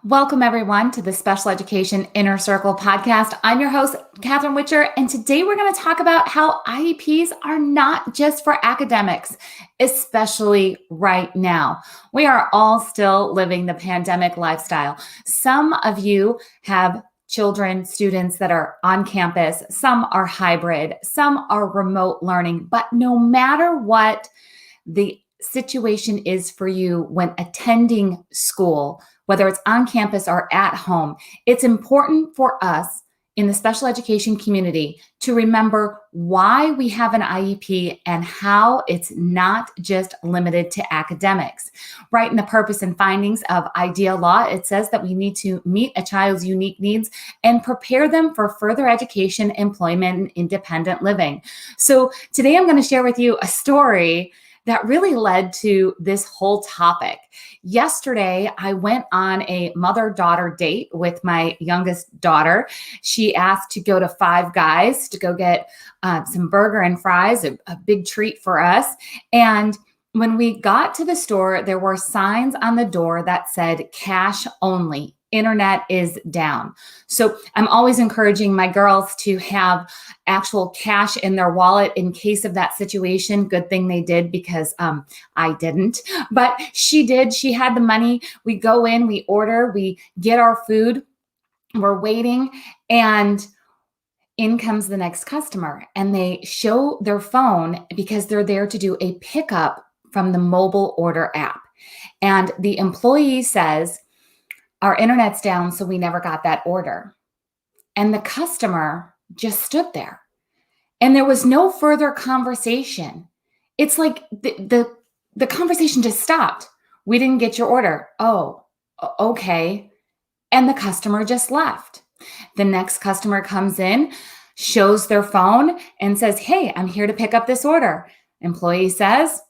Welcome, everyone, to the Special Education Inner Circle podcast. I'm your host, Catherine Witcher, and today we're going to talk about how IEPs are not just for academics, especially right now. We are all still living the pandemic lifestyle. Some of you have children, students that are on campus, some are hybrid, some are remote learning, but no matter what the situation is for you when attending school, whether it's on campus or at home, it's important for us in the special education community to remember why we have an IEP and how it's not just limited to academics. Right in the purpose and findings of IDEA law, it says that we need to meet a child's unique needs and prepare them for further education, employment, and independent living. So today I'm going to share with you a story that really led to this whole topic. Yesterday, I went on a mother-daughter date with my youngest daughter. She asked to go to Five Guys to go get some burger and fries, a big treat for us. And when we got to the store, there were signs on the door that said cash only. Internet is down. So I'm always encouraging my girls to have actual cash in their wallet in case of that situation. Good thing they did because I didn't, but she did. She had the money. We go in, we order, we get our food, we're waiting, and in comes the next customer, and they show their phone because they're there to do a pickup from the mobile order app. And the employee says, "Our internet's down, so we never got that order." And the customer just stood there. And there was no further conversation. It's like the conversation just stopped. "We didn't get your order." "Oh, okay." And the customer just left. The next customer comes in, shows their phone, and says, "Hey, I'm here to pick up this order." Employee says,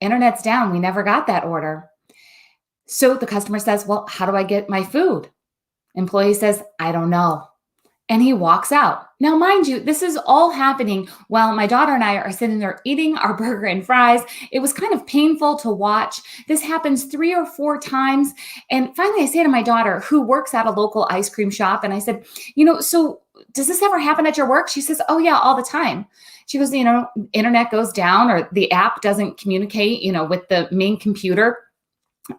"Internet's down. We never got that order." So the customer says, "Well, how do I get my food?" Employee says, "I don't know." And he walks out. Now, mind you, this is all happening while my daughter and I are sitting there eating our burger and fries. It was kind of painful to watch. This happens 3 or 4 times. And finally, I say to my daughter, who works at a local ice cream shop, and I said, "So does this ever happen at your work?" She says, "Oh, yeah, all the time." She goes, "Internet goes down or the app doesn't communicate, with the main computer.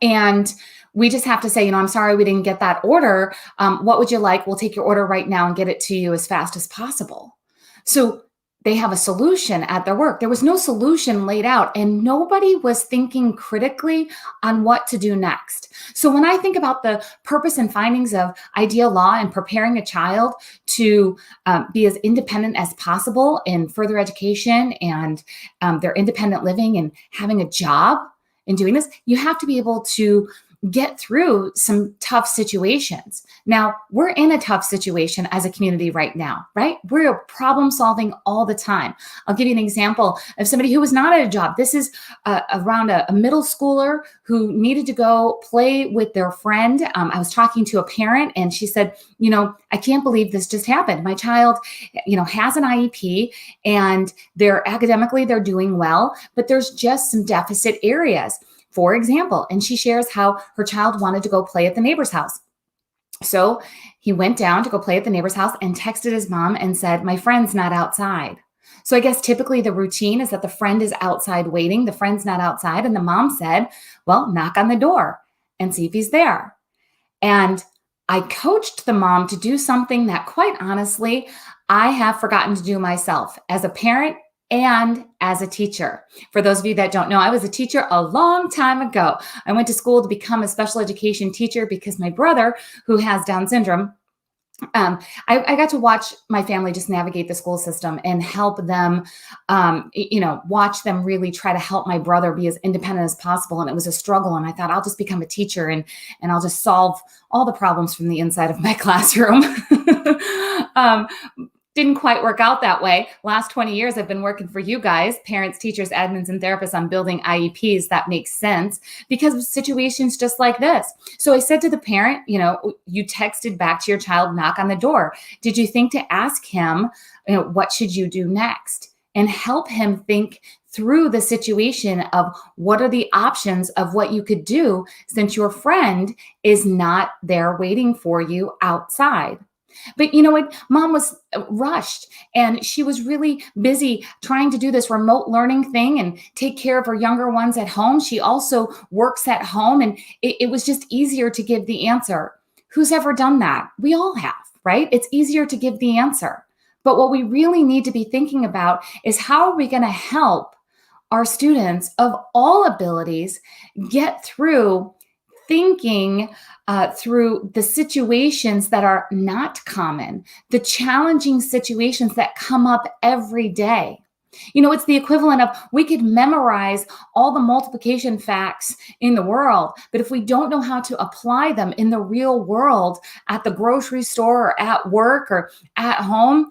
And we just have to say, I'm sorry, we didn't get that order. What would you like? We'll take your order right now and get it to you as fast as possible." So they have a solution at their work. There was no solution laid out, and nobody was thinking critically on what to do next. So when I think about the purpose and findings of IDEA law and preparing a child to be as independent as possible in further education and their independent living and having a job, in doing this, you have to be able to get through some tough situations. Now, we're in a tough situation as a community right now, right? We're problem solving all the time. I'll give you an example of somebody who was not at a job. This is around a middle schooler who needed to go play with their friend. I was talking to a parent and she said, "I can't believe this just happened. My child, has an IEP and academically they're doing well, but there's just some deficit areas." For example, and she shares how her child wanted to go play at the neighbor's house. So he went down to go play at the neighbor's house and texted his mom and said, "My friend's not outside." So I guess typically the routine is that the friend is outside waiting. The friend's not outside. And the mom said, "Well, knock on the door and see if he's there." And I coached the mom to do something that, quite honestly, I have forgotten to do myself as a parent and as a teacher. For those of you that don't know, I was a teacher a long time ago. I went to school to become a special education teacher because my brother, who has Down syndrome, I got to watch my family just navigate the school system and help them, watch them really try to help my brother be as independent as possible. And it was a struggle. And I thought, I'll just become a teacher and I'll just solve all the problems from the inside of my classroom. Didn't quite work out that way. Last 20 years, I've been working for you guys, parents, teachers, admins, and therapists on building IEPs. That makes sense because of situations just like this. So I said to the parent, you texted back to your child, knock on the door. Did you think to ask him, what should you do next? And help him think through the situation of what are the options of what you could do since your friend is not there waiting for you outside. But you know what? Mom was rushed and she was really busy trying to do this remote learning thing and take care of her younger ones at home. She also works at home, and it was just easier to give the answer. Who's ever done that? We all have, right? It's easier to give the answer. But what we really need to be thinking about is how are we going to help our students of all abilities get through thinking through the situations that are not common, the challenging situations that come up every day. You know, it's the equivalent of we could memorize all the multiplication facts in the world, but if we don't know how to apply them in the real world at the grocery store or at work or at home,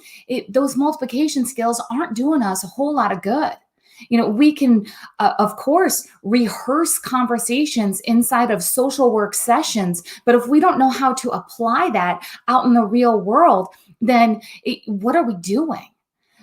those multiplication skills aren't doing us a whole lot of good. You know, we can, of course, rehearse conversations inside of social work sessions, but if we don't know how to apply that out in the real world, then what are we doing?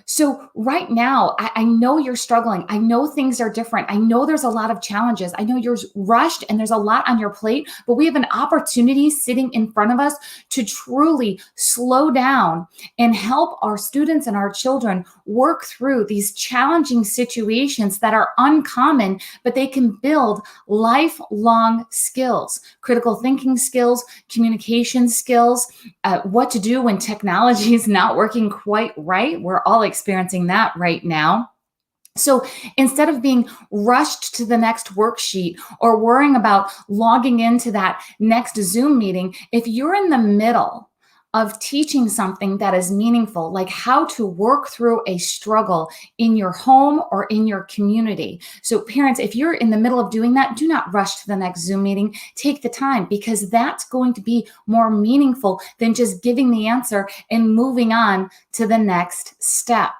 So right now, I know you're struggling. I know things are different. I know there's a lot of challenges. I know you're rushed and there's a lot on your plate, but we have an opportunity sitting in front of us to truly slow down and help our students and our children work through these challenging situations that are uncommon, but they can build lifelong skills, critical thinking skills, communication skills, what to do when technology is not working quite right. We're all experiencing that right now. So instead of being rushed to the next worksheet or worrying about logging into that next Zoom meeting, if you're in the middle of teaching something that is meaningful, like how to work through a struggle in your home or in your community. So parents, if you're in the middle of doing that, do not rush to the next Zoom meeting. Take the time, because that's going to be more meaningful than just giving the answer and moving on to the next step.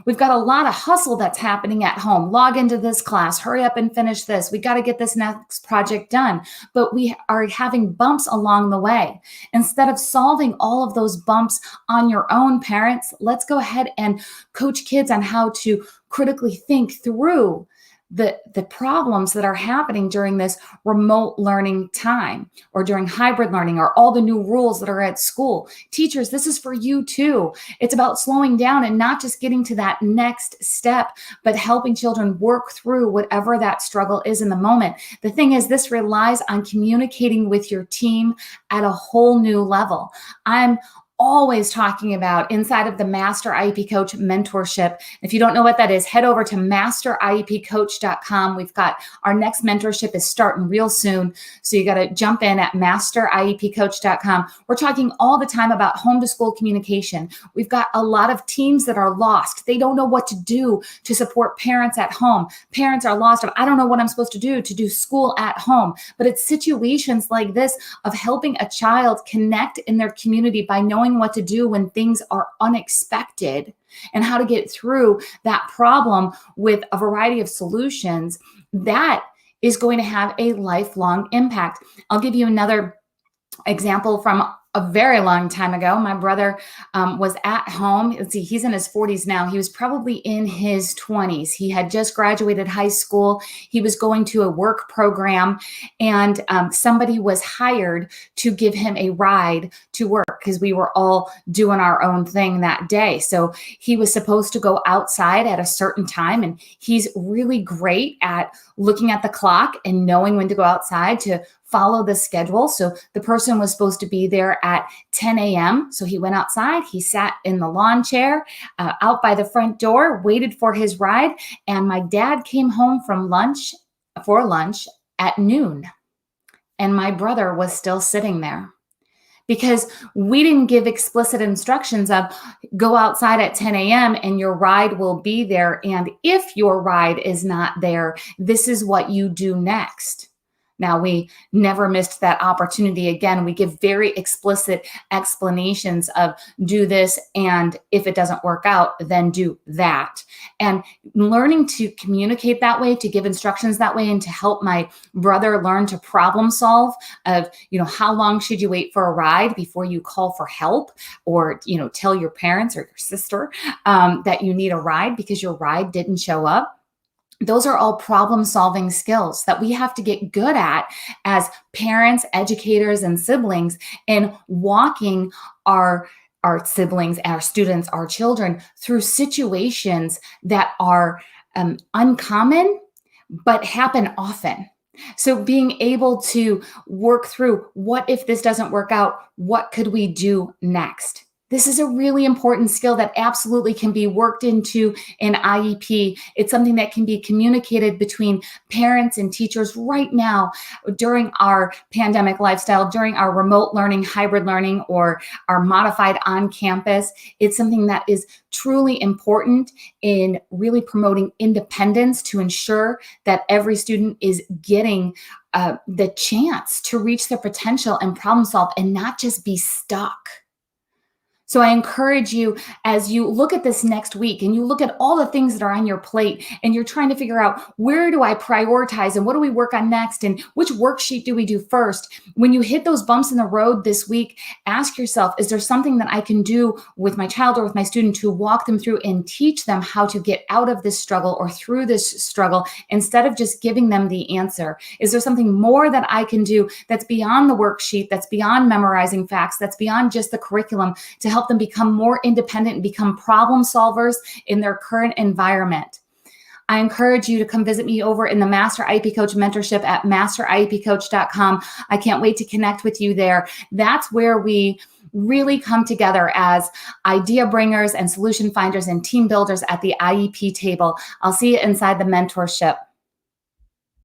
We've got a lot of hustle that's happening at home. Log into this class, hurry up and finish this. We got to get this next project done. But we are having bumps along the way. Instead of solving all of those bumps on your own, parents, let's go ahead and coach kids on how to critically think through the problems that are happening during this remote learning time, or during hybrid learning, or all the new rules that are at school. Teachers, this is for you too. It's about slowing down and not just getting to that next step, but helping children work through whatever that struggle is in the moment. The thing is, this relies on communicating with your team at a whole new level. I'm always talking about inside of the Master IEP Coach mentorship. If you don't know what that is, head over to masteriepcoach.com. We've got our next mentorship is starting real soon. So you got to jump in at masteriepcoach.com. We're talking all the time about home to school communication. We've got a lot of teams that are lost. They don't know what to do to support parents at home. Parents are lost. I don't know what I'm supposed to do school at home. But it's situations like this of helping a child connect in their community by knowing what to do when things are unexpected and how to get through that problem with a variety of solutions. That is going to have a lifelong impact. I'll give you another example from a very long time ago. My brother was at home. Let's see, he's in his 40s now. He was probably in his 20s. He had just graduated high school. He was going to a work program, and somebody was hired to give him a ride to work because we were all doing our own thing that day. So he was supposed to go outside at a certain time, and he's really great at looking at the clock and knowing when to go outside to follow the schedule. So the person was supposed to be there at 10 a.m. So he went outside, he sat in the lawn chair out by the front door, waited for his ride. And my dad came home from lunch at noon. And my brother was still sitting there because we didn't give explicit instructions of go outside at 10 a.m. and your ride will be there. And if your ride is not there, this is what you do next. Now, we never missed that opportunity again. We give very explicit explanations of do this, and if it doesn't work out, then do that. And learning to communicate that way, to give instructions that way, and to help my brother learn to problem solve of, how long should you wait for a ride before you call for help, or, tell your parents or your sister that you need a ride because your ride didn't show up. Those are all problem-solving skills that we have to get good at as parents, educators, and siblings in walking our siblings, our students, our children through situations that are uncommon but happen often. So being able to work through, what if this doesn't work out? What could we do next? This is a really important skill that absolutely can be worked into an IEP. It's something that can be communicated between parents and teachers right now during our pandemic lifestyle, during our remote learning, hybrid learning, or our modified on campus. It's something that is truly important in really promoting independence to ensure that every student is getting the chance to reach their potential and problem solve and not just be stuck. So I encourage you, as you look at this next week and you look at all the things that are on your plate and you're trying to figure out, where do I prioritize and what do we work on next and which worksheet do we do first? When you hit those bumps in the road this week, ask yourself, is there something that I can do with my child or with my student to walk them through and teach them how to get out of this struggle or through this struggle, instead of just giving them the answer? Is there something more that I can do that's beyond the worksheet, that's beyond memorizing facts, that's beyond just the curriculum, to help them become more independent and become problem solvers in their current environment? I encourage you to come visit me over in the Master IEP Coach mentorship at masteriepcoach.com. I can't wait to connect with you there. That's where we really come together as idea bringers and solution finders and team builders at the IEP table. I'll see you inside the mentorship.